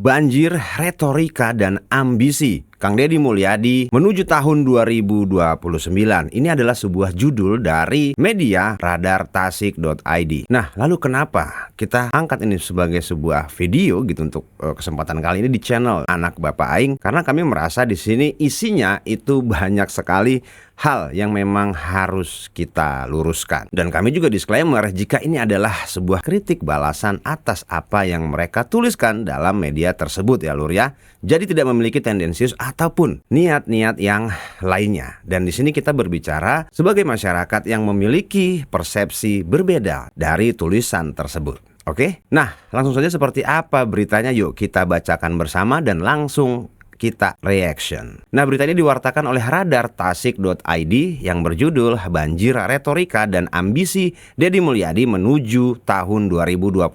Banjir, retorika, dan ambisi. Kang Deddy Mulyadi menuju tahun 2029. Ini adalah sebuah judul dari media radartasik.id. Nah, lalu kenapa kita angkat ini sebagai sebuah video gitu untuk kesempatan kali ini di channel Anak Bapak Aing? Karena kami merasa di sini isinya itu banyak sekali hal yang memang harus kita luruskan. Dan kami juga disclaimer jika ini adalah sebuah kritik balasan atas apa yang mereka tuliskan dalam media tersebut ya Lur ya. Jadi tidak memiliki tendensius ataupun niat-niat yang lainnya. Dan di sini kita berbicara sebagai masyarakat yang memiliki persepsi berbeda dari tulisan tersebut. Oke? Nah, langsung saja seperti apa beritanya yuk kita bacakan bersama dan langsung kita reaction. Nah, berita ini diwartakan oleh radartasik.id yang berjudul Banjir, Retorika, dan Ambisi Deddy Mulyadi menuju tahun 2029.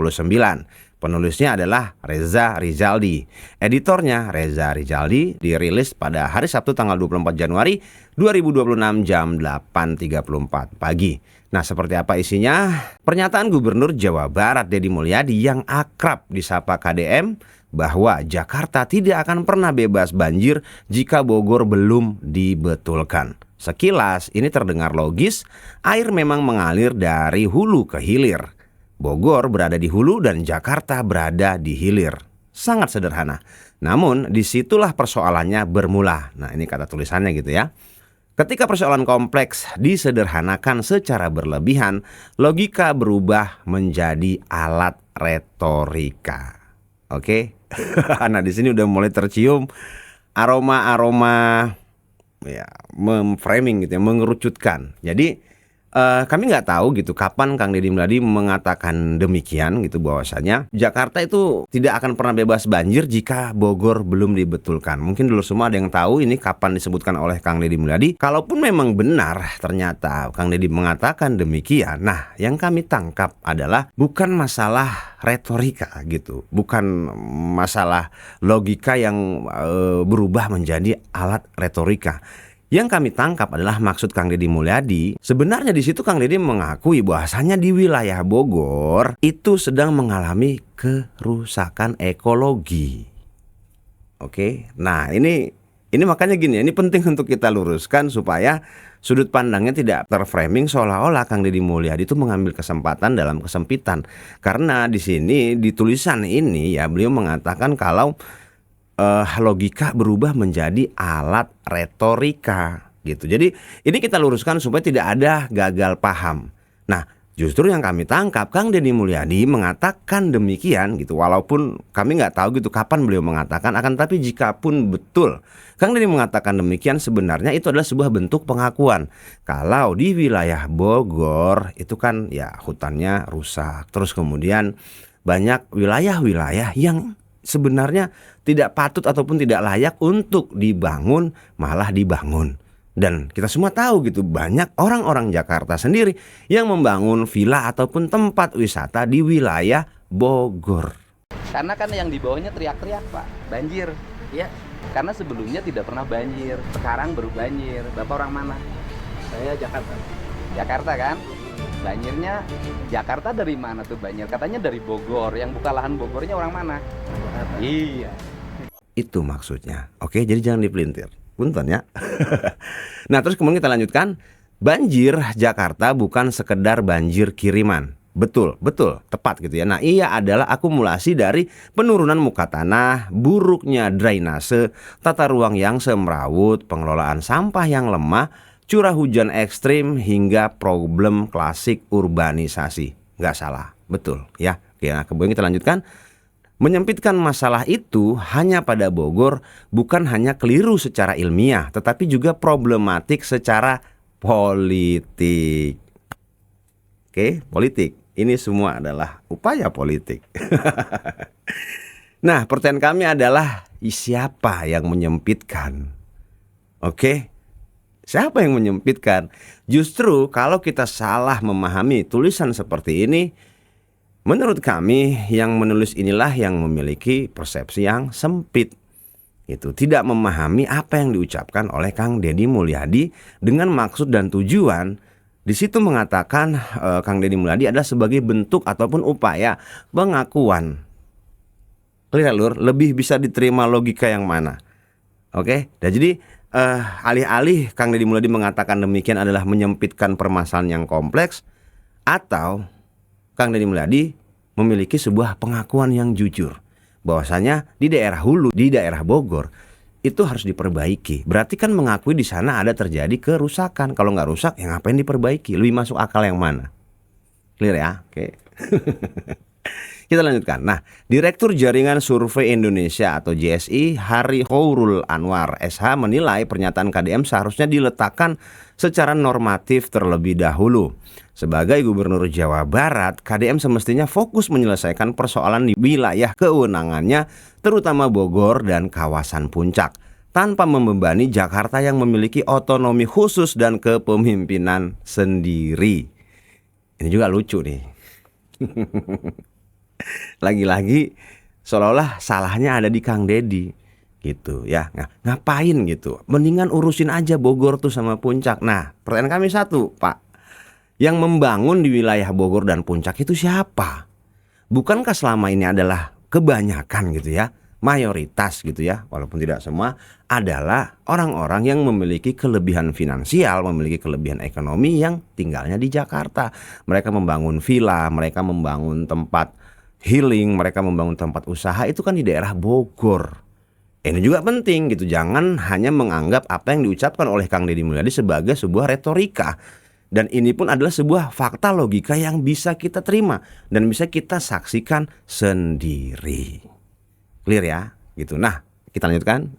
Penulisnya adalah Reza Rizaldi. Editornya Reza Rizaldi, dirilis pada hari Sabtu tanggal 24 Januari 2026 jam 8.34 pagi. Nah, seperti apa isinya? Pernyataan Gubernur Jawa Barat Deddy Mulyadi yang akrab disapa KDM bahwa Jakarta tidak akan pernah bebas banjir jika Bogor belum dibetulkan. Sekilas ini terdengar logis, air memang mengalir dari hulu ke hilir. Bogor berada di hulu dan Jakarta berada di hilir. Sangat sederhana. Namun disitulah persoalannya bermula. Nah, ini kata tulisannya gitu ya. Ketika persoalan kompleks disederhanakan secara berlebihan, logika berubah menjadi alat retorika. Oke? Nah, di sini udah mulai tercium aroma-aroma ya, memframing gitu ya, mengerucutkan. Jadi kami nggak tahu gitu kapan Kang Deddy Mulyadi mengatakan demikian gitu bahwasanya Jakarta itu tidak akan pernah bebas banjir jika Bogor belum dibetulkan. Mungkin dulu semua ada yang tahu ini kapan disebutkan oleh Kang Deddy Mulyadi. Kalaupun memang benar ternyata Kang Deddy mengatakan demikian. Nah, yang kami tangkap adalah bukan masalah retorika gitu, bukan masalah logika yang berubah menjadi alat retorika. Yang kami tangkap adalah maksud Kang Deddy Mulyadi. Sebenarnya di situ Kang Deddy mengakui bahwasanya di wilayah Bogor itu sedang mengalami kerusakan ekologi. Oke. Nah, ini makanya gini, ini penting untuk kita luruskan supaya sudut pandangnya tidak terframing seolah-olah Kang Deddy Mulyadi itu mengambil kesempatan dalam kesempitan. Karena di sini di tulisan ini ya beliau mengatakan kalau logika berubah menjadi alat retorika gitu. Jadi ini kita luruskan supaya tidak ada gagal paham. Nah, justru yang kami tangkap Kang Deddy Mulyadi mengatakan demikian gitu. Walaupun kami nggak tahu gitu kapan beliau mengatakan, akan tapi jika pun betul Kang Deddy mengatakan demikian, sebenarnya itu adalah sebuah bentuk pengakuan kalau di wilayah Bogor itu kan ya hutannya rusak. Terus kemudian banyak wilayah-wilayah yang sebenarnya tidak patut ataupun tidak layak untuk dibangun malah dibangun. Dan kita semua tahu gitu banyak orang-orang Jakarta sendiri yang membangun villa ataupun tempat wisata di wilayah Bogor. Karena kan yang di bawahnya teriak-teriak Pak, banjir ya. Karena sebelumnya tidak pernah banjir, sekarang baru banjir. Bapak orang mana? Saya Jakarta. Jakarta kan? Banjirnya Jakarta dari mana tuh banjir? Katanya dari Bogor. Yang buka lahan Bogornya orang mana? Jakarta. Iya. Itu maksudnya. Oke, jadi jangan dipelintir. Punten ya. Nah, terus kemudian kita lanjutkan. Banjir Jakarta bukan sekedar banjir kiriman. Betul, tepat gitu ya. Nah, ia adalah akumulasi dari penurunan muka tanah, buruknya drainase, tata ruang yang semrawut, pengelolaan sampah yang lemah, curah hujan ekstrim, hingga problem klasik urbanisasi. Nggak salah, betul ya. Oke, nah kemudian kita lanjutkan. Menyempitkan masalah itu hanya pada Bogor bukan hanya keliru secara ilmiah, tetapi juga problematik secara politik. Oke, politik. Ini semua adalah upaya politik. Nah, pertanyaan kami adalah siapa yang menyempitkan? Oke? Siapa yang menyempitkan? Justru kalau kita salah memahami tulisan seperti ini, menurut kami yang menulis inilah yang memiliki persepsi yang sempit. Itu tidak memahami apa yang diucapkan oleh Kang Deddy Mulyadi dengan maksud dan tujuan. Di situ mengatakan Kang Deddy Mulyadi adalah sebagai bentuk ataupun upaya pengakuan Clear Lur, lebih bisa diterima logika yang mana? Oke, dan jadi alih-alih Kang Deddy Mulyadi mengatakan demikian adalah menyempitkan permasalahan yang kompleks, atau Kang Deddy Mulyadi memiliki sebuah pengakuan yang jujur bahwasanya di daerah hulu, di daerah Bogor itu harus diperbaiki. Berarti kan mengakui di sana ada terjadi kerusakan. Kalau nggak rusak, ya ngapain diperbaiki? Lebih masuk akal yang mana? Clear ya? Oke. Kita lanjutkan. Nah, Direktur Jaringan Survei Indonesia atau JSI Hari Khairul Anwar SH menilai pernyataan KDM seharusnya diletakkan secara normatif terlebih dahulu. Sebagai Gubernur Jawa Barat, KDM semestinya fokus menyelesaikan persoalan di wilayah kewenangannya, terutama Bogor dan kawasan Puncak, tanpa membebani Jakarta yang memiliki otonomi khusus dan kepemimpinan sendiri. Ini juga lucu nih. Lagi-lagi seolah-olah salahnya ada di Kang Deddy gitu ya. Ngapain gitu? Mendingan urusin aja Bogor tuh sama Puncak. Nah, pertanyaan kami satu, Pak. Yang membangun di wilayah Bogor dan Puncak itu siapa? Bukankah selama ini adalah kebanyakan gitu ya, mayoritas gitu ya, walaupun tidak semua, adalah orang-orang yang memiliki kelebihan finansial, memiliki kelebihan ekonomi yang tinggalnya di Jakarta. Mereka membangun villa, mereka membangun tempat healing, mereka membangun tempat usaha itu kan di daerah Bogor. Ini juga penting gitu, jangan hanya menganggap apa yang diucapkan oleh Kang Deddy Mulyadi sebagai sebuah retorika. Dan ini pun adalah sebuah fakta logika yang bisa kita terima dan bisa kita saksikan sendiri. Clear ya? Gitu. Nah, kita lanjutkan.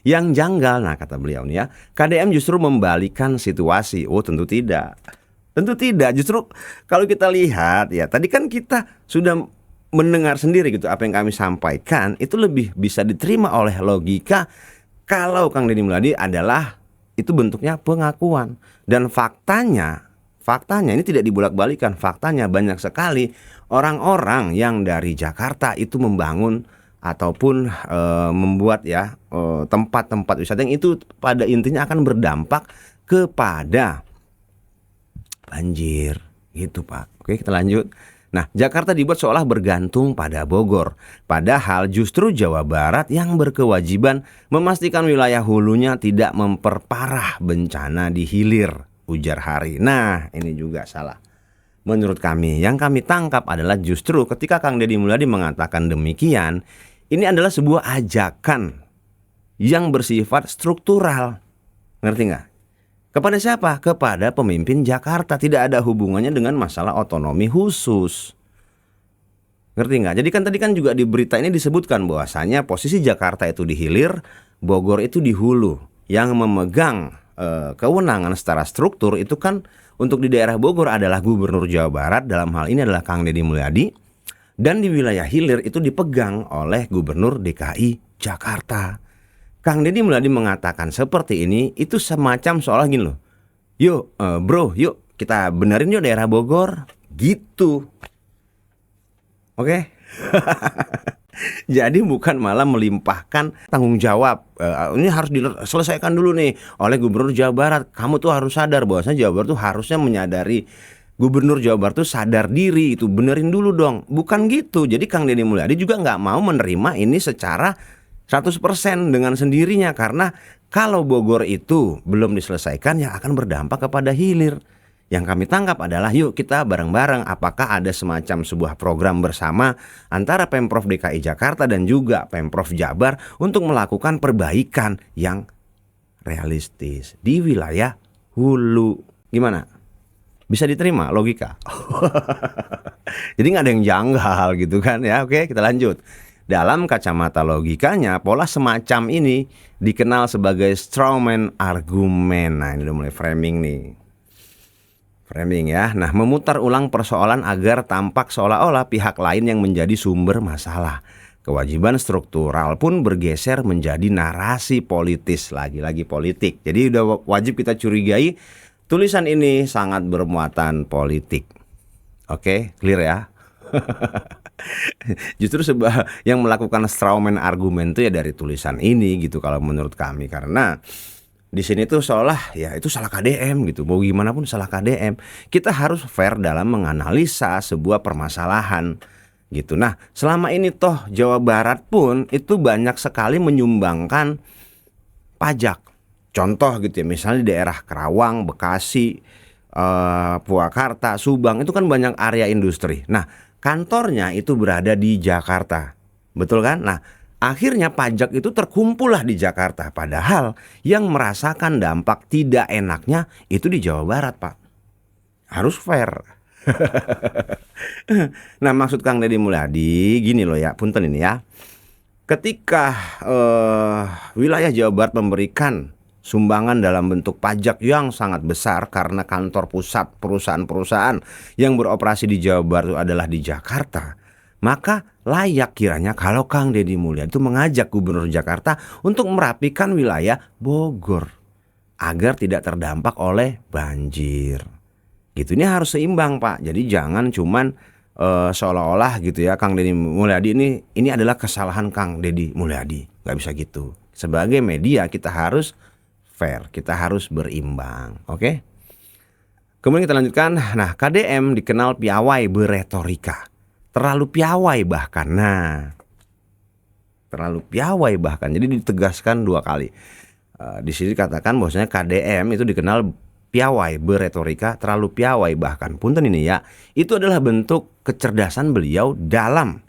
Yang janggal, nah kata beliau nih ya, KDM justru membalikan situasi. Oh, tentu tidak. Tentu tidak, justru kalau kita lihat ya, tadi kan kita sudah mendengar sendiri gitu apa yang kami sampaikan, itu lebih bisa diterima oleh logika kalau Kang Deddy Mulyadi adalah itu bentuknya pengakuan. Dan faktanya ini tidak dibolak-balikan, faktanya banyak sekali orang-orang yang dari Jakarta itu membangun ataupun membuat ya tempat-tempat wisata yang itu pada intinya akan berdampak kepada banjir gitu Pak. Oke, kita lanjut. Nah, Jakarta dibuat seolah bergantung pada Bogor, padahal justru Jawa Barat yang berkewajiban memastikan wilayah hulunya tidak memperparah bencana di hilir, ujar Hari. Nah, ini juga salah. Menurut kami, yang kami tangkap adalah justru ketika Kang Deddy Mulyadi mengatakan demikian, ini adalah sebuah ajakan yang bersifat struktural. Ngerti nggak? Kepada siapa? Kepada pemimpin Jakarta. Tidak ada hubungannya dengan masalah otonomi khusus. Ngerti nggak? Jadi kan tadi kan juga di berita ini disebutkan bahwasanya posisi Jakarta itu di hilir, Bogor itu di hulu. Yang memegang kewenangan secara struktur itu kan untuk di daerah Bogor adalah Gubernur Jawa Barat, dalam hal ini adalah Kang Deddy Mulyadi. Dan di wilayah hilir itu dipegang oleh Gubernur DKI Jakarta. Kang Deddy Mulyadi mengatakan seperti ini itu semacam seolah gini loh. Yuk bro, yuk kita benerin yuk daerah Bogor gitu. Oke. Jadi bukan malah melimpahkan tanggung jawab. Ini harus diselesaikan dulu nih oleh Gubernur Jawa Barat. Kamu tuh harus sadar bahwasanya Jawa Barat tuh harusnya menyadari, Gubernur Jawa Barat tuh sadar diri, itu benerin dulu dong. Bukan gitu. Jadi Kang Deddy Mulyadi juga nggak mau menerima ini secara 100% dengan sendirinya, karena kalau Bogor itu belum diselesaikan yang akan berdampak kepada hilir. Yang kami tangkap adalah yuk kita bareng-bareng, apakah ada semacam sebuah program bersama antara Pemprov DKI Jakarta dan juga Pemprov Jabar untuk melakukan perbaikan yang realistis di wilayah hulu. Gimana? Bisa diterima logika? Jadi nggak ada yang janggal gitu kan ya. Oke, kita lanjut. Dalam kacamata logikanya, pola semacam ini dikenal sebagai strawman argumen. Nah, ini udah mulai framing nih. Framing ya. Nah, memutar ulang persoalan agar tampak seolah-olah pihak lain yang menjadi sumber masalah. Kewajiban struktural pun bergeser menjadi narasi politis, lagi-lagi politik. Jadi udah wajib kita curigai tulisan ini sangat bermuatan politik. Oke, clear ya? Justru yang melakukan strawman argumen itu ya dari tulisan ini gitu kalau menurut kami, karena di sini tuh seolah ya itu salah KDM gitu. Mau gimana pun salah KDM. Kita harus fair dalam menganalisa sebuah permasalahan. gitu. Nah, selama ini toh Jawa Barat pun itu banyak sekali menyumbangkan pajak. Contoh gitu ya, misalnya di daerah Karawang, Bekasi, Purwakarta, Subang itu kan banyak area industri. Nah, kantornya itu berada di Jakarta, betul kan? Nah, akhirnya pajak itu terkumpullah di Jakarta. Padahal yang merasakan dampak tidak enaknya itu di Jawa Barat, Pak. Harus fair. Nah, maksud Kang Deddy Mulyadi gini loh ya, punten ini ya. Ketika wilayah Jawa Barat memberikan sumbangan dalam bentuk pajak yang sangat besar karena kantor pusat perusahaan-perusahaan yang beroperasi di Jawa Barat itu adalah di Jakarta, maka layak kiranya kalau Kang Deddy Mulyadi itu mengajak Gubernur Jakarta untuk merapikan wilayah Bogor agar tidak terdampak oleh banjir. Gitu, ini harus seimbang, Pak. Jadi jangan cuman seolah-olah gitu ya Kang Deddy Mulyadi ini adalah kesalahan Kang Deddy Mulyadi. Gak bisa gitu. Sebagai media kita harus fair, kita harus berimbang. Oke? Kemudian kita lanjutkan. Nah, KDM dikenal piawai beretorika. Terlalu piawai bahkan. Nah, terlalu piawai bahkan. Jadi ditegaskan 2 kali. Di sini dikatakan bahwasanya KDM itu dikenal piawai beretorika, terlalu piawai bahkan. Punten ini ya, itu adalah bentuk kecerdasan beliau dalam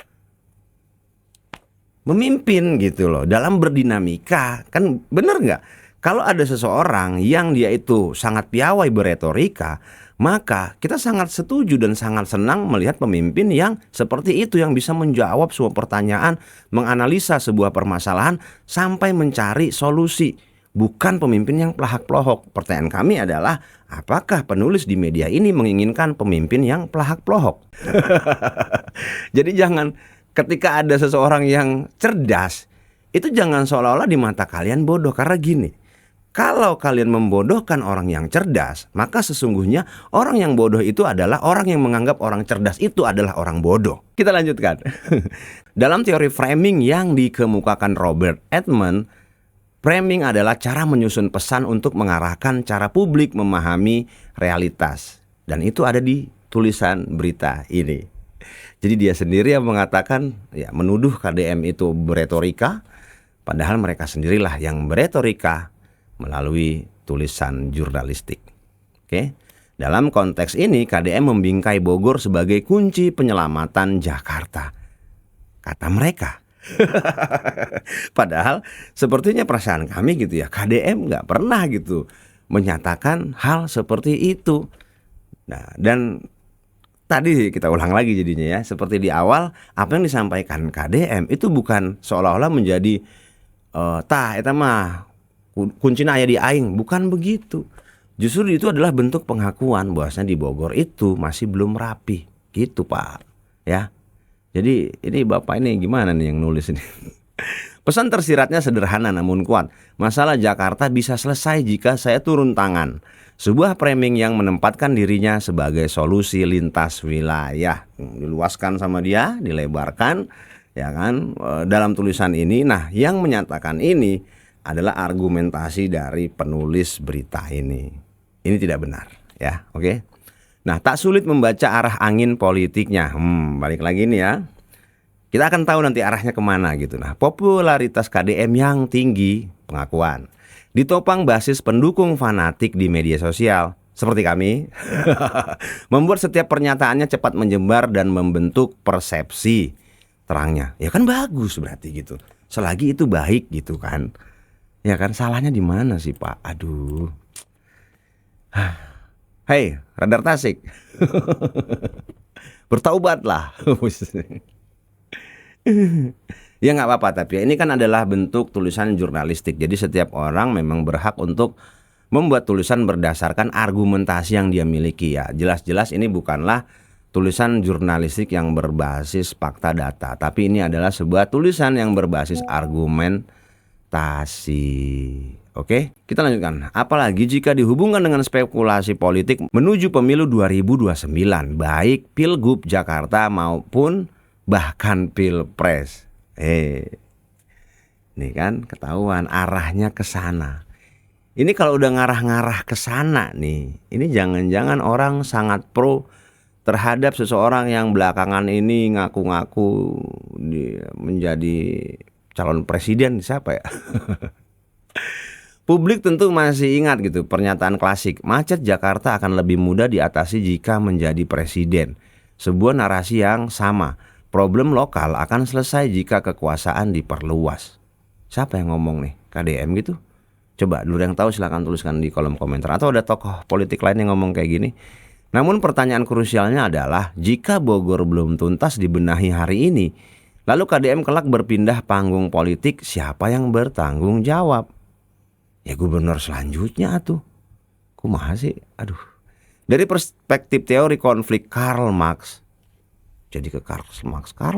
memimpin gitu loh, dalam berdinamika. Kan bener nggak? Kalau ada seseorang yang dia itu sangat piawai beretorika, maka kita sangat setuju dan sangat senang melihat pemimpin yang seperti itu, yang bisa menjawab semua pertanyaan, menganalisa sebuah permasalahan sampai mencari solusi. Bukan pemimpin yang pelahak-pelahok. Pertanyaan kami adalah, apakah penulis di media ini menginginkan pemimpin yang pelahak-pelahok? Jadi jangan, ketika ada seseorang yang cerdas, itu jangan seolah-olah di mata kalian bodoh. Karena gini, kalau kalian membodohkan orang yang cerdas, maka sesungguhnya orang yang bodoh itu adalah orang yang menganggap orang cerdas itu adalah orang bodoh. Kita lanjutkan. Dalam teori framing yang dikemukakan Robert Edmond, framing adalah cara menyusun pesan untuk mengarahkan cara publik memahami realitas. Dan itu ada di tulisan berita ini. Jadi dia sendiri yang mengatakan, ya, menuduh KDM itu beretorika, padahal mereka sendirilah yang beretorika melalui tulisan jurnalistik. Oke. Dalam konteks ini KDM membingkai Bogor sebagai kunci penyelamatan Jakarta, kata mereka. Padahal sepertinya perasaan kami gitu ya, KDM nggak pernah gitu menyatakan hal seperti itu. Nah, dan tadi kita ulang lagi jadinya ya, seperti di awal, apa yang disampaikan KDM itu bukan seolah-olah menjadi tah eta mah kuncina aya di aing, bukan begitu. Justru itu adalah bentuk pengakuan bahwasanya di Bogor itu masih belum rapi, gitu Pak. Ya. Jadi ini Bapak ini gimana nih yang nulis ini? Pesan tersiratnya sederhana namun kuat. Masalah Jakarta bisa selesai jika saya turun tangan. Sebuah framing yang menempatkan dirinya sebagai solusi lintas wilayah. Diluaskan sama dia, dilebarkan, ya kan, dalam tulisan ini. Nah, yang menyatakan ini adalah argumentasi dari penulis berita ini. Ini tidak benar, ya, oke? Nah, tak sulit membaca arah angin politiknya. Balik lagi nih ya. Kita akan tahu nanti arahnya kemana gitu. Nah, popularitas KDM yang tinggi, pengakuan, ditopang basis pendukung fanatik di media sosial seperti kami, membuat setiap pernyataannya cepat menyebar dan membentuk persepsi terangnya. Ya kan bagus berarti gitu. Selagi itu baik gitu kan. Ya kan, salahnya di mana sih Pak? Aduh. Hei, Radar Tasik. Bertaubatlah. Ya nggak apa-apa, tapi ini kan adalah bentuk tulisan jurnalistik. Jadi setiap orang memang berhak untuk membuat tulisan berdasarkan argumentasi yang dia miliki ya. Jelas-jelas ini bukanlah tulisan jurnalistik yang berbasis fakta data, tapi ini adalah sebuah tulisan yang berbasis argumentasi. Oke, kita lanjutkan. Apalagi jika dihubungkan dengan spekulasi politik menuju pemilu 2029, baik Pilgub Jakarta maupun bahkan Pilpres. Nih kan ketahuan arahnya ke sana. Ini kalau udah ngarah-ngarah ke sana nih, ini jangan-jangan orang sangat pro terhadap seseorang yang belakangan ini ngaku-ngaku menjadi calon presiden, siapa ya? Publik tentu masih ingat gitu pernyataan klasik, macet Jakarta akan lebih mudah diatasi jika menjadi presiden. Sebuah narasi yang sama, problem lokal akan selesai jika kekuasaan diperluas. Siapa yang ngomong nih? KDM gitu? Coba dulu yang tahu silakan tuliskan di kolom komentar. Atau ada tokoh politik lain yang ngomong kayak gini. Namun pertanyaan krusialnya adalah, jika Bogor belum tuntas dibenahi hari ini, lalu KDM kelak berpindah panggung politik, siapa yang bertanggung jawab? Ya gubernur selanjutnya tuh. Kumaha sih? Aduh. Dari perspektif teori konflik Karl Marx. Jadi ke Karl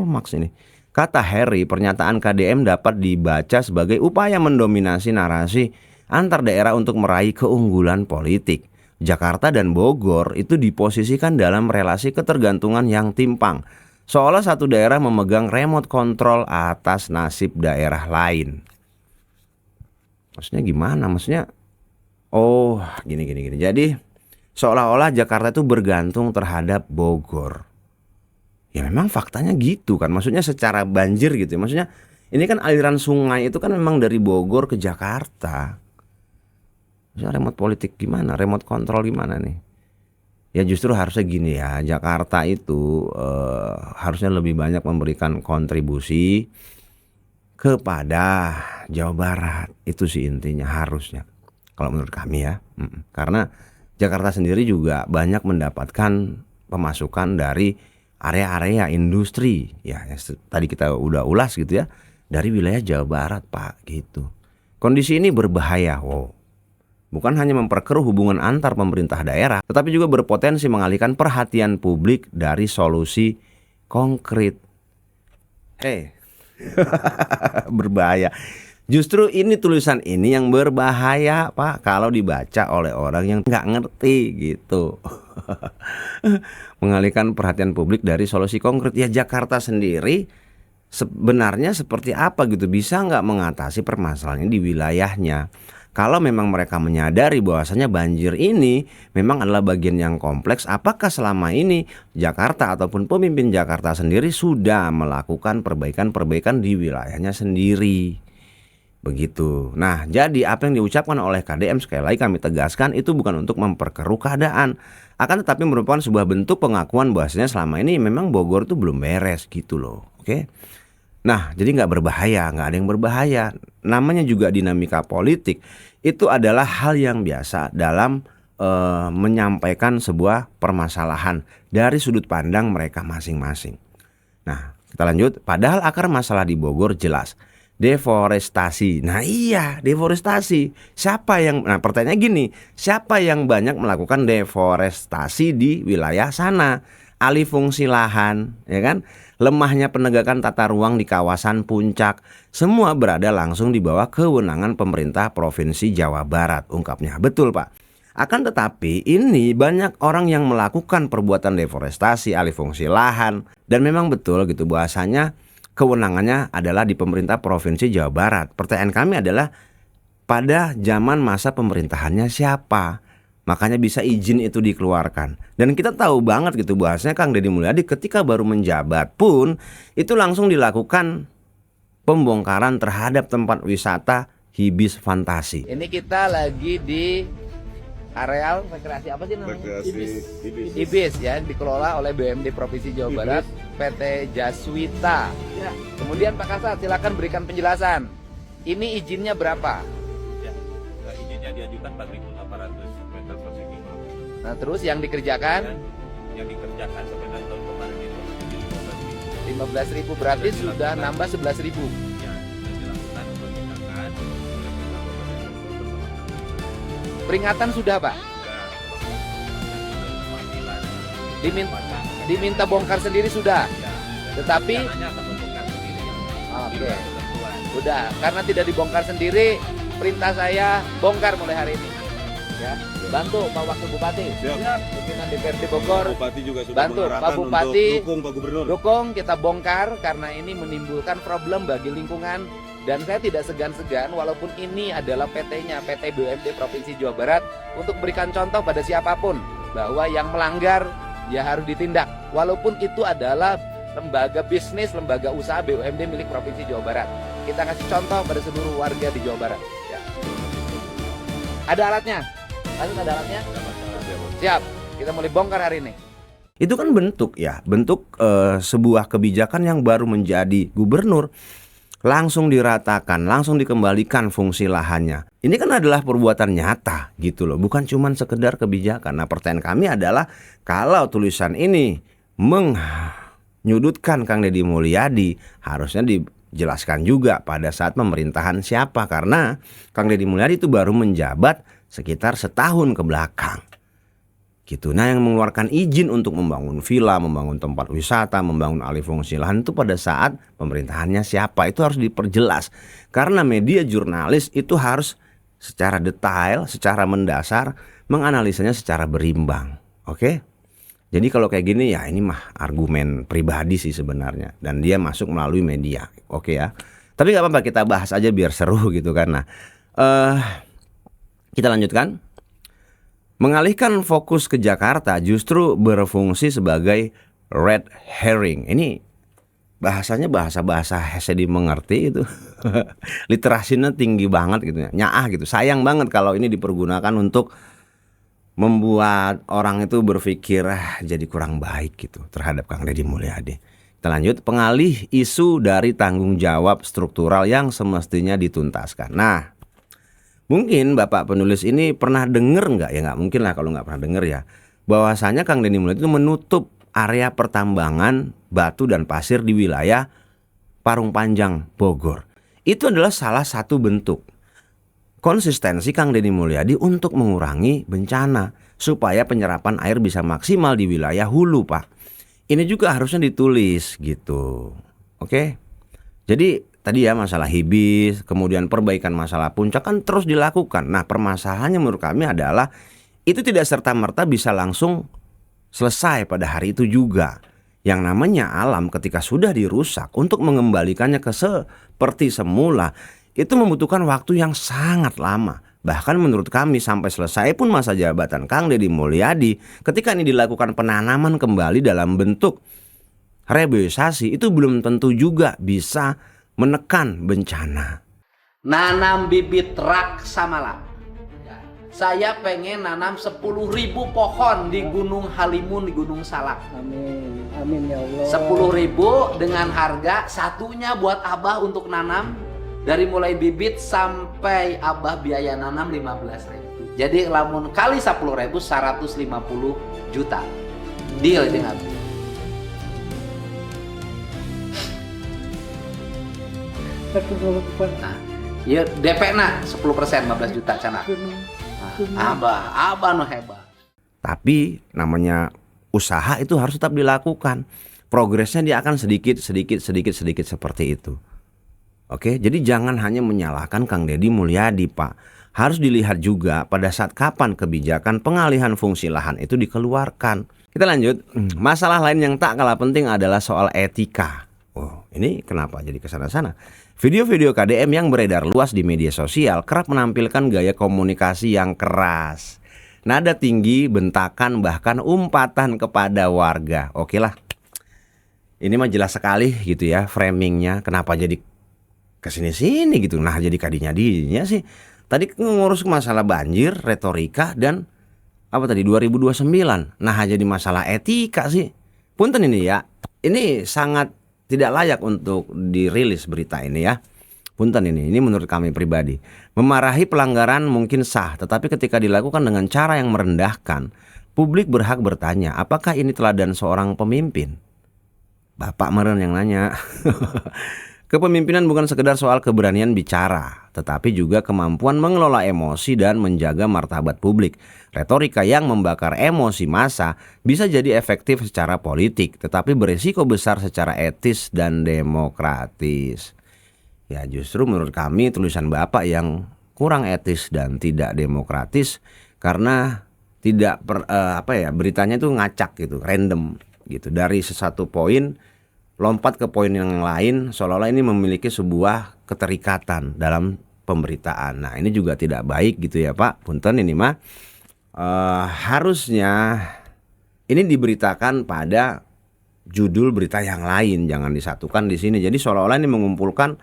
Marx ini. Kata Harry, pernyataan KDM dapat dibaca sebagai upaya mendominasi narasi antar daerah untuk meraih keunggulan politik. Jakarta dan Bogor itu diposisikan dalam relasi ketergantungan yang timpang. Seolah satu daerah memegang remote control atas nasib daerah lain. Maksudnya gimana? Maksudnya gini. Jadi seolah-olah Jakarta itu bergantung terhadap Bogor. Ya memang faktanya gitu kan. Maksudnya secara banjir gitu. Maksudnya ini kan aliran sungai itu kan memang dari Bogor ke Jakarta. Maksudnya remote politik gimana? Remote control gimana nih? Ya justru harusnya gini ya. Jakarta itu harusnya lebih banyak memberikan kontribusi kepada Jawa Barat. Itu sih intinya harusnya. Kalau menurut kami ya. Karena Jakarta sendiri juga banyak mendapatkan pemasukan dari area-area industri ya, tadi kita udah ulas gitu ya, dari wilayah Jawa Barat Pak gitu. Kondisi ini berbahaya, bukan hanya memperkeruh hubungan antar pemerintah daerah, tetapi juga berpotensi mengalihkan perhatian publik dari solusi konkret. Berbahaya. Justru ini tulisan ini yang berbahaya Pak, kalau dibaca oleh orang yang nggak ngerti gitu. Mengalihkan perhatian publik dari solusi konkret. Ya Jakarta sendiri sebenarnya seperti apa gitu, bisa nggak mengatasi permasalahan ini di wilayahnya. Kalau memang mereka menyadari bahwasanya banjir ini memang adalah bagian yang kompleks, apakah selama ini Jakarta ataupun pemimpin Jakarta sendiri sudah melakukan perbaikan-perbaikan di wilayahnya sendiri? Begitu. Nah, jadi apa yang diucapkan oleh KDM, sekali lagi kami tegaskan, itu bukan untuk memperkeruh keadaan, akan tetapi merupakan sebuah bentuk pengakuan bahwasanya selama ini memang Bogor itu belum beres gitu loh. Oke. Nah, jadi nggak berbahaya, nggak ada yang berbahaya. Namanya juga dinamika politik. Itu adalah hal yang biasa dalam menyampaikan sebuah permasalahan dari sudut pandang mereka masing-masing. Nah, kita lanjut. Padahal akar masalah di Bogor jelas. Deforestasi. Nah iya, deforestasi. Pertanyaannya gini, siapa yang banyak melakukan deforestasi di wilayah sana? Alih fungsi lahan, ya kan? Lemahnya penegakan tata ruang di kawasan puncak. Semua berada langsung di bawah kewenangan pemerintah Provinsi Jawa Barat, ungkapnya. Betul Pak. Akan tetapi ini banyak orang yang melakukan perbuatan deforestasi, alih fungsi lahan. Dan memang betul gitu bahasanya kewenangannya adalah di pemerintah Provinsi Jawa Barat. Pertanyaan kami adalah, pada zaman masa pemerintahannya siapa? Makanya bisa izin itu dikeluarkan. Dan kita tahu banget gitu bahasanya Kang Deddy Mulyadi ketika baru menjabat pun itu langsung dilakukan pembongkaran terhadap tempat wisata Hibis Fantasi. Ini kita lagi di areal rekreasi apa sih namanya? Ibis ya, dikelola oleh BUMD Provinsi Jawa Barat, PT Jaswita. Ya. Kemudian Pak Kasat, silakan berikan penjelasan. Ini izinnya berapa? Ya, izinnya diajukan 4.800 meter persegi. Nah, terus yang dikerjakan? Yang dikerjakan sampai tahun kemarin itu 15.000, berarti sudah nambah 11.000. Ya, dilakukan penindakan. Peringatan sudah Pak? Diminta bongkar sendiri sudah? Tetapi oke. Udah, karena tidak dibongkar sendiri, perintah saya bongkar mulai hari ini. Ya, bantu Pak Wakil Bupati. Siap. Pimpinan DPRD Bogor. Bupati juga sudah bantu Pak mengarahkan Bupati. untuk dukung Pak Gubernur. Dukung, kita bongkar karena ini menimbulkan problem bagi lingkungan. Dan saya tidak segan-segan walaupun ini adalah PT-nya, PT BUMD Provinsi Jawa Barat, untuk berikan contoh pada siapapun bahwa yang melanggar ya harus ditindak. Walaupun itu adalah lembaga bisnis, lembaga usaha BUMD milik Provinsi Jawa Barat. Kita kasih contoh pada seluruh warga di Jawa Barat. Ya. Ada alatnya? Lanjut, ada alatnya? Siap, kita mulai bongkar hari ini. Itu kan bentuk ya, bentuk sebuah kebijakan yang baru menjadi gubernur. Langsung diratakan, langsung dikembalikan fungsi lahannya. Ini kan adalah perbuatan nyata gitu loh, bukan cuma sekedar kebijakan. Nah, pertanyaan kami adalah kalau tulisan ini menyudutkan Kang Deddy Mulyadi, harusnya dijelaskan juga pada saat pemerintahan siapa. Karena Kang Deddy Mulyadi itu baru menjabat sekitar setahun ke belakang gitu. Nah, yang mengeluarkan izin untuk membangun villa, membangun tempat wisata, membangun alih fungsi lahan itu pada saat pemerintahannya siapa, itu harus diperjelas. Karena media jurnalis itu harus secara detail, secara mendasar menganalisanya secara berimbang. Oke? Jadi kalau kayak gini ya ini mah argumen pribadi sih sebenarnya, dan dia masuk melalui media. Oke ya. Tapi gak apa-apa, kita bahas aja biar seru gitu kan. Nah, kita lanjutkan. Mengalihkan fokus ke Jakarta justru berfungsi sebagai red herring. Ini bahasanya bahasa-bahasa hese dimengerti itu. Literasinya tinggi banget gitu ya. Nyaah gitu. Sayang banget kalau ini dipergunakan untuk membuat orang itu berpikir jadi kurang baik gitu terhadap Kang Deddy Mulyadi. Kita lanjut. Pengalih isu dari tanggung jawab struktural yang semestinya dituntaskan. Nah, mungkin Bapak penulis ini pernah dengar nggak? Ya nggak mungkin lah kalau nggak pernah dengar ya. Bahwasanya Kang Deddy Mulyadi itu menutup area pertambangan batu dan pasir di wilayah Parung Panjang, Bogor. Itu adalah salah satu bentuk konsistensi Kang Deddy Mulyadi untuk mengurangi bencana supaya penyerapan air bisa maksimal di wilayah hulu, Pak. Ini juga harusnya ditulis gitu. Oke? Jadi tadi ya masalah Hibis, kemudian perbaikan masalah puncak kan terus dilakukan. Nah, permasalahannya menurut kami adalah itu tidak serta-merta bisa langsung selesai pada hari itu juga. Yang namanya alam ketika sudah dirusak, untuk mengembalikannya ke seperti semula itu membutuhkan waktu yang sangat lama. Bahkan menurut kami sampai selesai pun masa jabatan Kang Deddy Mulyadi, ketika ini dilakukan penanaman kembali dalam bentuk reboisasi, itu belum tentu juga bisa menekan bencana. Nanam bibit raksamalah. Saya pengen nanam 10.000 pohon di Gunung Halimun, di Gunung Salak. Amin, amin ya Allah. 10.000 dengan harga satunya buat Abah untuk nanam. Dari mulai bibit sampai Abah biaya nanam 15.000. Jadi lamun kali 10.000 150 juta. Deal dengan Abah. Nah, ya DP na 10% 15 juta cana. Nah, Abah no hebat. Tapi namanya usaha itu harus tetap dilakukan. Progresnya dia akan sedikit seperti itu. Oke, jadi jangan hanya menyalahkan Kang Deddy Mulyadi, Pak. Harus dilihat juga pada saat kapan kebijakan pengalihan fungsi lahan itu dikeluarkan. Kita lanjut. Masalah lain yang tak kalah penting adalah soal etika. Oh, ini kenapa jadi kesana-sana? Video-video KDM yang beredar luas di media sosial kerap menampilkan gaya komunikasi yang keras, nada tinggi, bentakan, bahkan umpatan kepada warga. Oke lah, ini mah jelas sekali gitu ya framingnya. Kenapa jadi kesini-sini gitu? Nah, jadi kadinya sih. Tadi ngurus masalah banjir, retorika, dan apa tadi 2029. Nah, jadi masalah etika sih. Punten ini ya. Ini sangat tidak layak untuk dirilis berita ini ya. Punten ini menurut kami pribadi. Memarahi pelanggaran mungkin sah, tetapi ketika dilakukan dengan cara yang merendahkan, publik berhak bertanya, apakah ini teladan seorang pemimpin? Bapak meren yang nanya. Kepemimpinan bukan sekedar soal keberanian bicara, tetapi juga kemampuan mengelola emosi dan menjaga martabat publik. Retorika yang membakar emosi massa bisa jadi efektif secara politik, tetapi berisiko besar secara etis dan demokratis. Ya, justru menurut kami tulisan Bapak yang kurang etis dan tidak demokratis karena tidak beritanya itu ngacak gitu, random gitu, dari sesuatu poin lompat ke poin yang lain, seolah-olah ini memiliki sebuah keterikatan dalam pemberitaan. Nah, ini juga tidak baik gitu ya Pak. Punten ini mah harusnya ini diberitakan pada judul berita yang lain, jangan disatukan di sini. Jadi seolah-olah ini mengumpulkan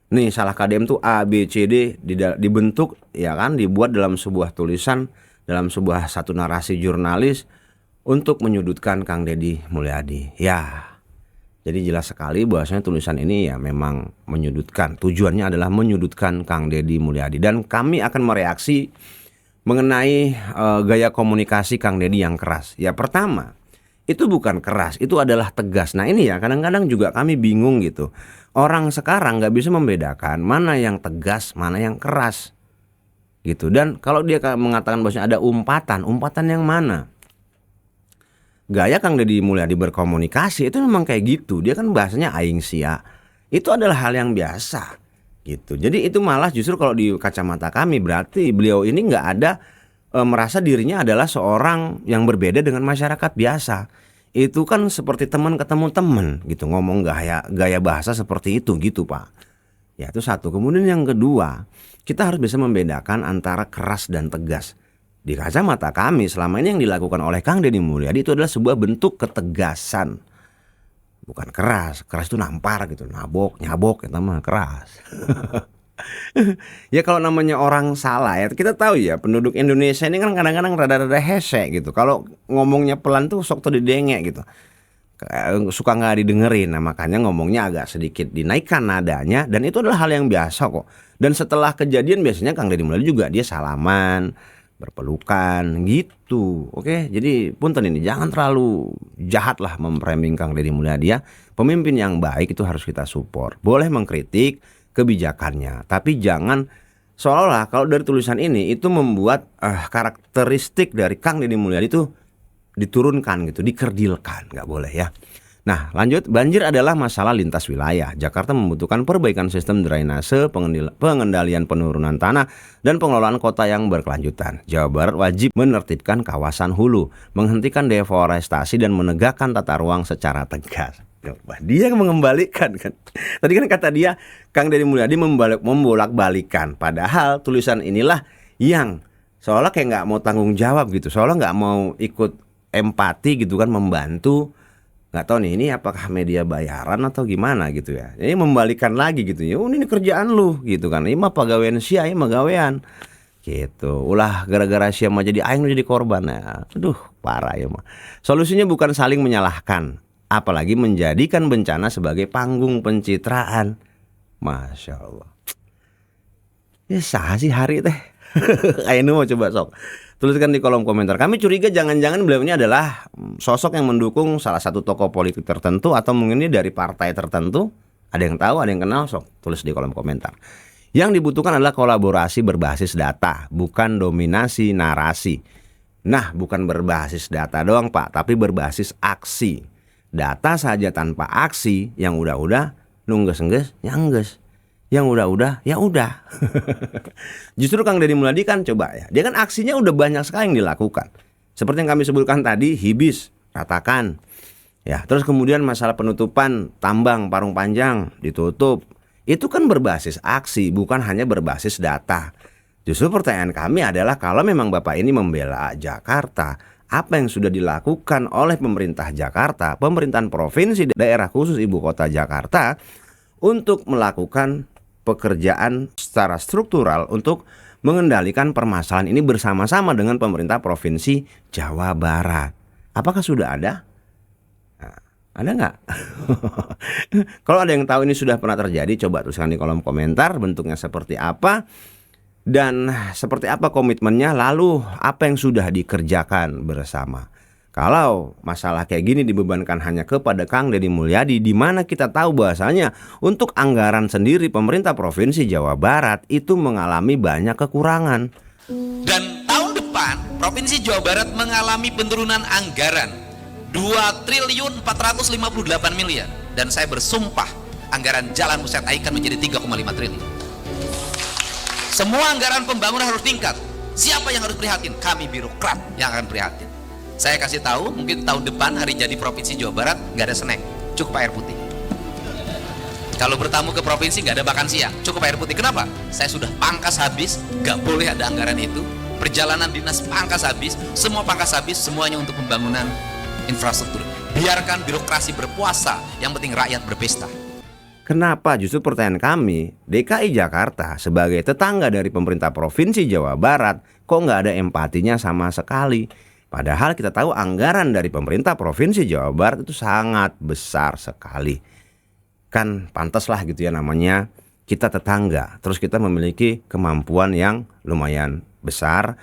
nih salah KDM tuh A, B, C, D dibentuk ya kan, dibuat dalam sebuah tulisan, dalam sebuah satu narasi jurnalis untuk menyudutkan Kang Deddy Mulyadi. Ya. Jadi jelas sekali bahwasanya tulisan ini ya memang menyudutkan. Tujuannya adalah menyudutkan Kang Deddy Mulyadi, dan kami akan mereaksi mengenai gaya komunikasi Kang Deddy yang keras. Ya pertama, itu bukan keras, itu adalah tegas. Nah ini ya kadang-kadang juga kami bingung gitu. Orang sekarang nggak bisa membedakan mana yang tegas, mana yang keras gitu. Dan kalau dia mengatakan bahwasanya ada umpatan yang mana? Gaya Kang Deddy Mulyadi berkomunikasi itu memang kayak gitu. Dia kan bahasanya aing sia. Itu adalah hal yang biasa gitu. Jadi itu malah justru kalau di kacamata kami berarti beliau ini nggak ada merasa dirinya adalah seorang yang berbeda dengan masyarakat biasa. Itu kan seperti teman ketemu teman gitu, ngomong gaya bahasa seperti itu gitu Pak. Ya itu satu. Kemudian yang kedua, kita harus bisa membedakan antara keras dan tegas. Di kacamata kami selama ini yang dilakukan oleh Kang Deddy Mulyadi itu adalah sebuah bentuk ketegasan. Bukan keras, keras itu nampar gitu, nyabok itu mah keras. Ya kalau namanya orang salah ya, kita tahu ya penduduk Indonesia ini kan kadang-kadang rada-rada hese gitu. Kalau ngomongnya pelan tuh sok tuh didengek gitu. Suka nggak didengerin, nah makanya ngomongnya agak sedikit dinaikkan nadanya, dan itu adalah hal yang biasa kok. Dan setelah kejadian biasanya Kang Deddy Mulyadi juga dia salaman, berpelukan gitu. Oke, jadi punten ini jangan terlalu jahat lah memframing Kang Deddy Mulyadi ya. Pemimpin yang baik itu harus kita support. Boleh mengkritik kebijakannya, tapi jangan seolah-olah kalau dari tulisan ini itu membuat karakteristik dari Kang Deddy Mulyadi itu diturunkan gitu, dikerdilkan, nggak boleh ya. Nah lanjut, banjir adalah masalah lintas wilayah. Jakarta membutuhkan perbaikan sistem drainase, pengendalian penurunan tanah, dan pengelolaan kota yang berkelanjutan. Jawa Barat wajib menertibkan kawasan hulu, menghentikan deforestasi, dan menegakkan tata ruang secara tegas. Dia mengembalikan kan. Tadi kan kata dia Kang Deddy Mulyadi membolak-balikan. Padahal tulisan inilah yang seolah kayak nggak mau tanggung jawab gitu, seolah nggak mau ikut empati gitu kan, membantu. Nggak tahu nih ini apakah media bayaran atau gimana gitu ya. Ini membalikan lagi gitu ya. Oh ini kerjaan lu gitu kan. Ini mah pegawaian sia, ini mah gawean. Gitu. Ulah gara-gara sia mah jadi aing jadi korban ya. Aduh, parah ya mah. Solusinya bukan saling menyalahkan, apalagi menjadikan bencana sebagai panggung pencitraan. Masya Allah. Ya sah sih hari teh. Ayo mau coba sok. Tuliskan di kolom komentar. Kami curiga jangan-jangan beliau ini adalah sosok yang mendukung salah satu tokoh politik tertentu, atau mungkin ini dari partai tertentu. Ada yang tahu, ada yang kenal, sok tulis di kolom komentar. Yang dibutuhkan adalah kolaborasi berbasis data, bukan dominasi narasi. Nah, bukan berbasis data doang Pak, tapi berbasis aksi. Data saja tanpa aksi, yang udah-udah nungges-engges, nyangges. Yang udah-udah, ya udah. Justru Kang Deddy Mulyadi kan coba ya, dia kan aksinya udah banyak sekali yang dilakukan. Seperti yang kami sebutkan tadi, Hibis, ratakan. Ya, terus kemudian masalah penutupan tambang Parung Panjang ditutup. Itu kan berbasis aksi, bukan hanya berbasis data. Justru pertanyaan kami adalah kalau memang Bapak ini membela Jakarta, apa yang sudah dilakukan oleh pemerintah Jakarta, pemerintahan provinsi, daerah khusus ibu kota Jakarta untuk melakukan pekerjaan secara struktural untuk mengendalikan permasalahan ini bersama-sama dengan pemerintah provinsi Jawa Barat. Apakah sudah ada? Nah, ada nggak? Kalau ada yang tahu ini sudah pernah terjadi, coba tuliskan di kolom komentar bentuknya seperti apa dan seperti apa komitmennya, lalu apa yang sudah dikerjakan bersama. Kalau masalah kayak gini dibebankan hanya kepada Kang Deddy Mulyadi, di mana kita tahu bahasanya untuk anggaran sendiri pemerintah Provinsi Jawa Barat itu mengalami banyak kekurangan. Dan tahun depan Provinsi Jawa Barat mengalami penurunan anggaran 2.458 miliar, dan saya bersumpah anggaran jalan Buset Aikan menjadi 3,5 triliun. Semua anggaran pembangunan harus tingkat. Siapa yang harus prihatin? Kami birokrat yang akan prihatin. Saya kasih tahu, mungkin tahun depan hari jadi Provinsi Jawa Barat nggak ada snack, cukup air putih. Kalau bertamu ke provinsi nggak ada makan siang, cukup air putih. Kenapa? Saya sudah pangkas habis, nggak boleh ada anggaran itu. perjalanan dinas pangkas habis, semua pangkas habis, semuanya untuk pembangunan infrastruktur. Biarkan birokrasi berpuasa, yang penting rakyat berpesta. Kenapa justru pertanyaan kami, DKI Jakarta sebagai tetangga dari pemerintah Provinsi Jawa Barat kok nggak ada empatinya sama sekali? Padahal kita tahu anggaran dari pemerintah Provinsi Jawa Barat itu sangat besar sekali. Kan pantaslah gitu ya, namanya kita tetangga, terus kita memiliki kemampuan yang lumayan besar.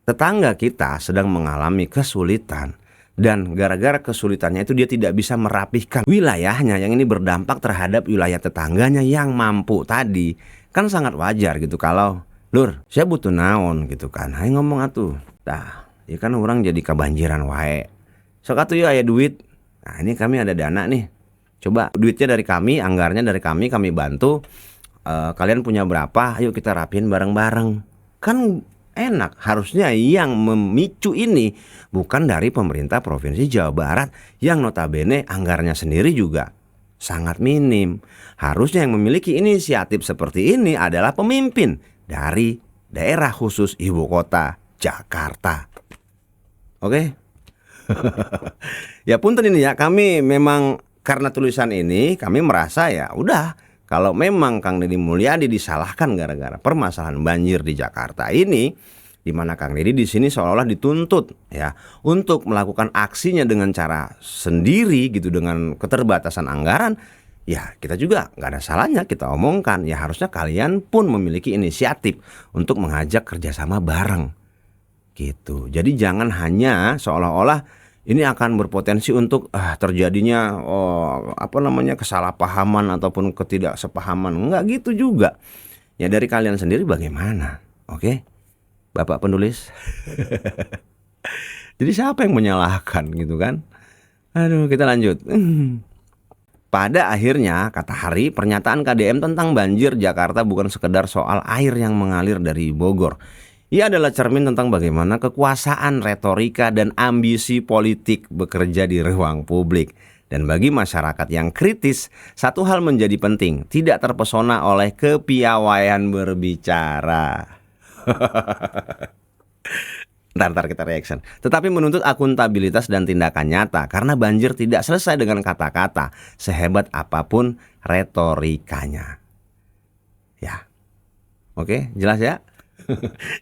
Tetangga kita sedang mengalami kesulitan. Dan gara-gara kesulitannya itu dia tidak bisa merapihkan wilayahnya yang ini berdampak terhadap wilayah tetangganya yang mampu tadi. Kan sangat wajar gitu kalau, Lur, saya butuh naon gitu kan. Hai ngomong atuh. Nah, ya kan orang jadi kebanjiran wae. Sok atuh ya aya duit. Nah, ini kami ada dana nih. Coba duitnya dari kami, anggarannya dari kami bantu. Kalian punya berapa? Ayo kita rapiin bareng-bareng. Kan enak, harusnya yang memicu ini bukan dari pemerintah Provinsi Jawa Barat yang notabene anggarannya sendiri juga sangat minim. Harusnya yang memiliki inisiatif seperti ini adalah pemimpin dari daerah khusus ibu kota Jakarta. Oke? Ya punten ini ya, kami memang karena tulisan ini kami merasa ya udah, kalau memang Kang Deddy Mulyadi disalahkan gara-gara permasalahan banjir di Jakarta ini, di mana Kang Deddy di sini seolah-olah dituntut ya untuk melakukan aksinya dengan cara sendiri gitu, dengan keterbatasan anggaran, ya kita juga nggak ada salahnya kita omongkan ya harusnya kalian pun memiliki inisiatif untuk mengajak kerjasama bareng gitu. Jadi jangan hanya seolah-olah ini akan berpotensi untuk terjadinya kesalahpahaman ataupun ketidaksepahaman. Enggak gitu juga. Ya dari kalian sendiri bagaimana? Oke? Bapak penulis. Jadi siapa yang menyalahkan gitu kan? Aduh, kita lanjut. Pada akhirnya, kata Hari, pernyataan KDM tentang banjir Jakarta bukan sekedar soal air yang mengalir dari Bogor. Ia adalah cermin tentang bagaimana kekuasaan, retorika, dan ambisi politik bekerja di ruang publik. Dan bagi masyarakat yang kritis, satu hal menjadi penting, tidak terpesona oleh kepiawaian berbicara. Ntar kita reaction. Tetapi menuntut akuntabilitas dan tindakan nyata, karena banjir tidak selesai dengan kata-kata, sehebat apapun retorikanya. Ya, oke, jelas ya?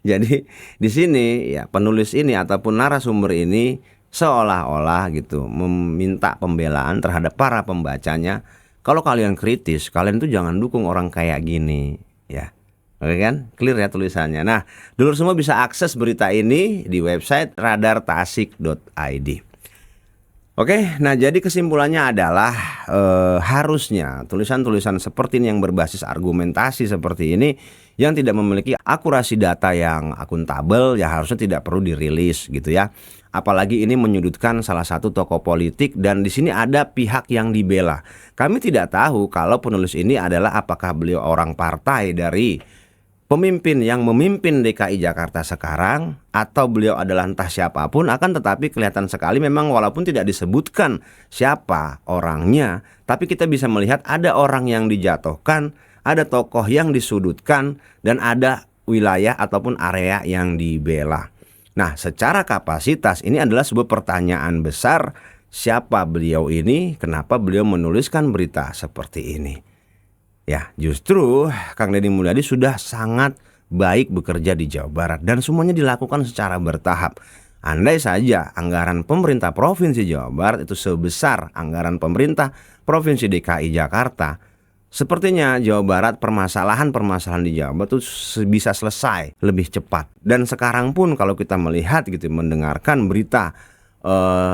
Jadi di sini ya penulis ini ataupun narasumber ini seolah-olah gitu meminta pembelaan terhadap para pembacanya. Kalau kalian kritis, kalian tuh jangan dukung orang kayak gini ya. Oke kan? Clear ya tulisannya. Nah, dulur semua bisa akses berita ini di website radartasik.id. Oke, nah jadi kesimpulannya adalah harusnya tulisan-tulisan seperti ini yang berbasis argumentasi seperti ini yang tidak memiliki akurasi data yang akuntabel ya harusnya tidak perlu dirilis gitu ya. Apalagi ini menyudutkan salah satu tokoh politik dan di sini ada pihak yang dibela. Kami tidak tahu kalau penulis ini adalah apakah beliau orang partai dari pemimpin yang memimpin DKI Jakarta sekarang atau beliau adalah entah siapapun, akan tetapi kelihatan sekali memang walaupun tidak disebutkan siapa orangnya, tapi kita bisa melihat ada orang yang dijatuhkan, ada tokoh yang disudutkan, dan ada wilayah ataupun area yang dibela. Nah, secara kapasitas ini adalah sebuah pertanyaan besar, siapa beliau ini, kenapa beliau menuliskan berita seperti ini. Ya, justru Kang Deddy Mulyadi sudah sangat baik bekerja di Jawa Barat dan semuanya dilakukan secara bertahap. Andai saja anggaran pemerintah Provinsi Jawa Barat itu sebesar anggaran pemerintah Provinsi DKI Jakarta, sepertinya Jawa Barat permasalahan-permasalahan di Jawa Barat itu bisa selesai lebih cepat. Dan sekarang pun kalau kita melihat gitu, mendengarkan berita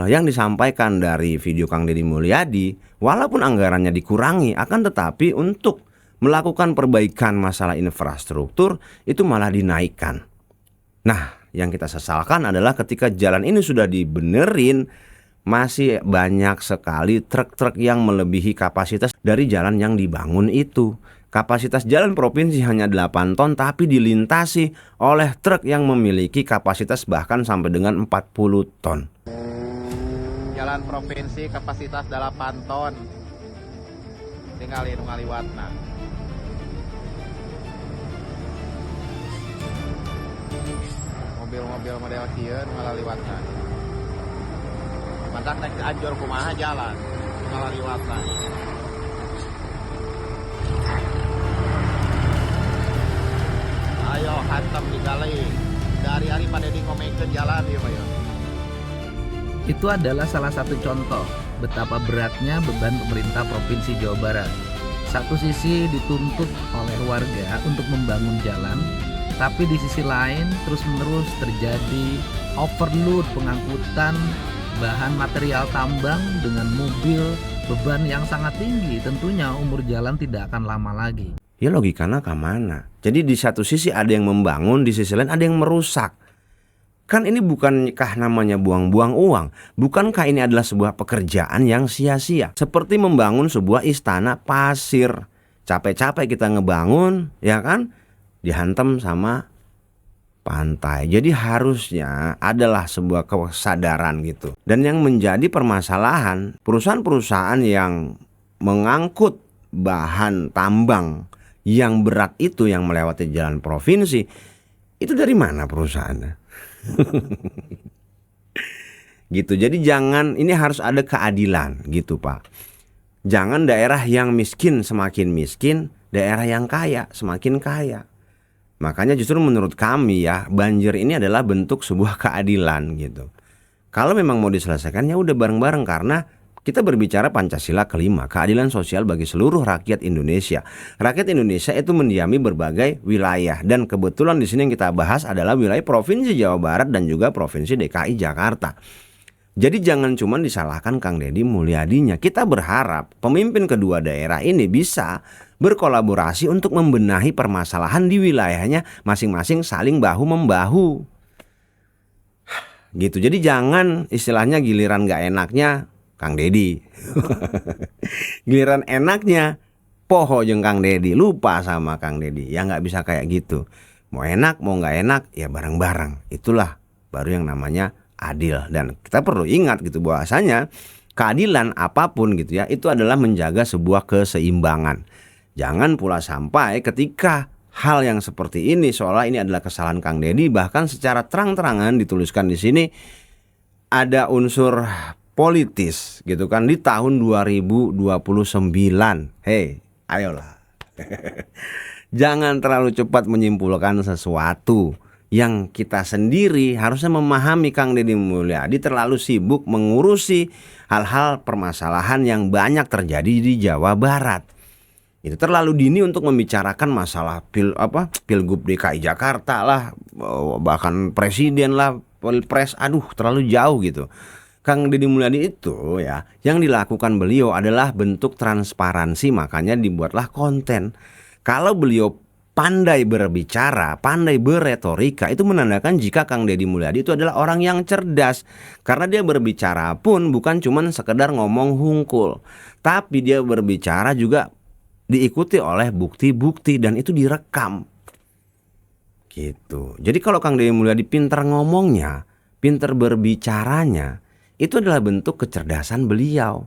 yang disampaikan dari video Kang Deddy Mulyadi, walaupun anggarannya dikurangi, akan tetapi untuk melakukan perbaikan masalah infrastruktur itu malah dinaikkan. Nah, yang kita sesalkan adalah ketika jalan ini sudah dibenerin, masih banyak sekali truk-truk yang melebihi kapasitas dari jalan yang dibangun itu. Kapasitas jalan provinsi hanya 8 ton tapi dilintasi oleh truk yang memiliki kapasitas bahkan sampai dengan 40 ton. Jalan provinsi kapasitas 8 ton. Tinggal nu ngaliwatna. mobil-mobil model kieu nu ngalaliwatna. Mantak naik anjor kumaha jalan ngalaliwatna. Ayo hantem digali. Dari hari pada di ngomongkeun jalan ieu mah. Itu adalah salah satu contoh betapa beratnya beban pemerintah Provinsi Jawa Barat. Satu sisi dituntut oleh warga untuk membangun jalan, tapi di sisi lain terus-menerus terjadi overload pengangkutan bahan material tambang dengan mobil beban yang sangat tinggi. Tentunya umur jalan tidak akan lama lagi. Ya logikanya kemana? Jadi di satu sisi ada yang membangun, di sisi lain ada yang merusak. Kan ini bukankah namanya buang-buang uang? Bukankah ini adalah sebuah pekerjaan yang sia-sia? Seperti membangun sebuah istana pasir. Capek-capek kita ngebangun, ya kan? Dihantam sama pantai. Jadi harusnya adalah sebuah kesadaran gitu. Dan yang menjadi permasalahan, perusahaan-perusahaan yang mengangkut bahan tambang yang berat itu yang melewati jalan provinsi, itu dari mana perusahaannya? Gitu. Jadi jangan, ini harus ada keadilan gitu Pak. Jangan daerah yang miskin semakin miskin, daerah yang kaya semakin kaya. Makanya justru menurut kami ya, banjir ini adalah bentuk sebuah keadilan gitu. Kalau memang mau diselesaikan ya udah bareng-bareng, karena kita berbicara Pancasila kelima, keadilan sosial bagi seluruh rakyat Indonesia. Rakyat Indonesia itu mendiami berbagai wilayah, dan kebetulan di sini yang kita bahas adalah wilayah Provinsi Jawa Barat dan juga Provinsi DKI Jakarta. Jadi jangan cuma disalahkan Kang Deddy Mulyadinya. Kita berharap pemimpin kedua daerah ini bisa berkolaborasi untuk membenahi permasalahan di wilayahnya masing-masing, saling bahu-membahu. Gitu. Jadi jangan istilahnya giliran gak enaknya Kang Deddy. Giliran enaknya poho jeung Kang Deddy, lupa sama Kang Deddy. Ya nggak bisa kayak gitu. Mau enak mau nggak enak ya bareng-bareng. Itulah baru yang namanya adil. Dan kita perlu ingat gitu bahwasanya keadilan apapun gitu ya, itu adalah menjaga sebuah keseimbangan. Jangan pula sampai ketika hal yang seperti ini seolah ini adalah kesalahan Kang Deddy, bahkan secara terang-terangan dituliskan di sini ada unsur politis gitu kan di tahun 2029. Hei, ayolah. Jangan terlalu cepat menyimpulkan sesuatu yang kita sendiri harusnya memahami. Kang Deddy Mulyadi terlalu sibuk mengurusi hal-hal permasalahan yang banyak terjadi di Jawa Barat. Itu terlalu dini untuk membicarakan masalah Pilgub DKI Jakarta lah, bahkan presiden lah, Pilpres, aduh terlalu jauh gitu. Kang Deddy Mulyadi itu ya, yang dilakukan beliau adalah bentuk transparansi, makanya dibuatlah konten. Kalau beliau pandai berbicara, pandai berretorika, itu menandakan jika Kang Deddy Mulyadi itu adalah orang yang cerdas. Karena dia berbicara pun bukan cuma sekedar ngomong hungkul, tapi dia berbicara juga diikuti oleh bukti-bukti dan itu direkam. Gitu. Jadi kalau Kang Deddy Mulyadi pintar ngomongnya, pintar berbicaranya, itu adalah bentuk kecerdasan beliau.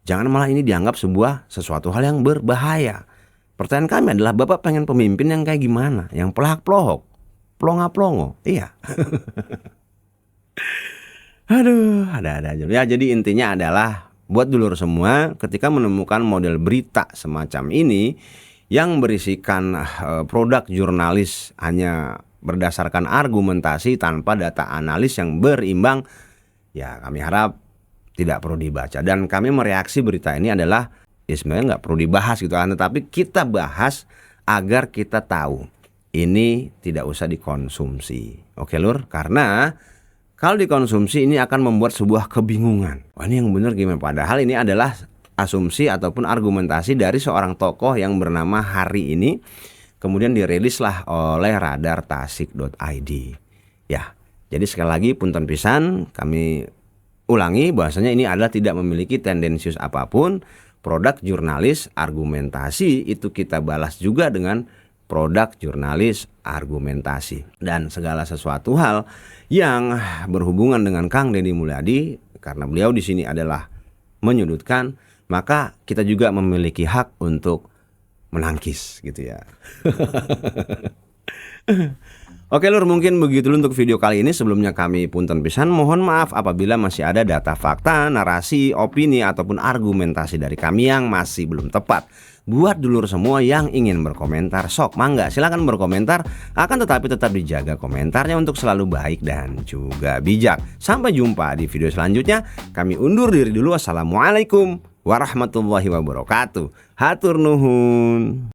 Jangan malah ini dianggap sesuatu hal yang berbahaya. Pertanyaan kami adalah, Bapak pengen pemimpin yang kayak gimana? Yang pelahak-pelohok, plonga-plongo? Iya. Aduh, ada-ada aja. Ya, jadi intinya adalah buat dulur semua, ketika menemukan model berita semacam ini yang berisikan produk jurnalis hanya berdasarkan argumentasi tanpa data analis yang berimbang, ya kami harap tidak perlu dibaca. Dan kami mereaksi berita ini adalah ya sebenarnya nggak perlu dibahas gitu kan, tetapi kita bahas agar kita tahu ini tidak usah dikonsumsi. Oke Lur, karena kalau dikonsumsi ini akan membuat sebuah kebingungan. Wah ini yang benar gimana? Padahal ini adalah asumsi ataupun argumentasi dari seorang tokoh yang bernama Hari ini, kemudian dirilislah oleh radartasik.id. Ya, jadi sekali lagi punten pisan, kami ulangi bahwasanya ini adalah tidak memiliki tendensius apapun. Produk jurnalis argumentasi itu kita balas juga dengan produk jurnalis argumentasi. Dan segala sesuatu hal yang berhubungan dengan Kang Deddy Mulyadi, karena beliau di sini adalah menyudutkan, maka kita juga memiliki hak untuk menangkis gitu ya. Oke Lur, mungkin begitu dulu untuk video kali ini. Sebelumnya kami punten pisan, mohon maaf apabila masih ada data fakta, narasi, opini, ataupun argumentasi dari kami yang masih belum tepat. Buat dulur semua yang ingin berkomentar, sok mangga silahkan berkomentar. Akan tetapi tetap dijaga komentarnya untuk selalu baik dan juga bijak. Sampai jumpa di video selanjutnya. Kami undur diri dulu. Wassalamualaikum warahmatullahi wabarakatuh. Hatur nuhun.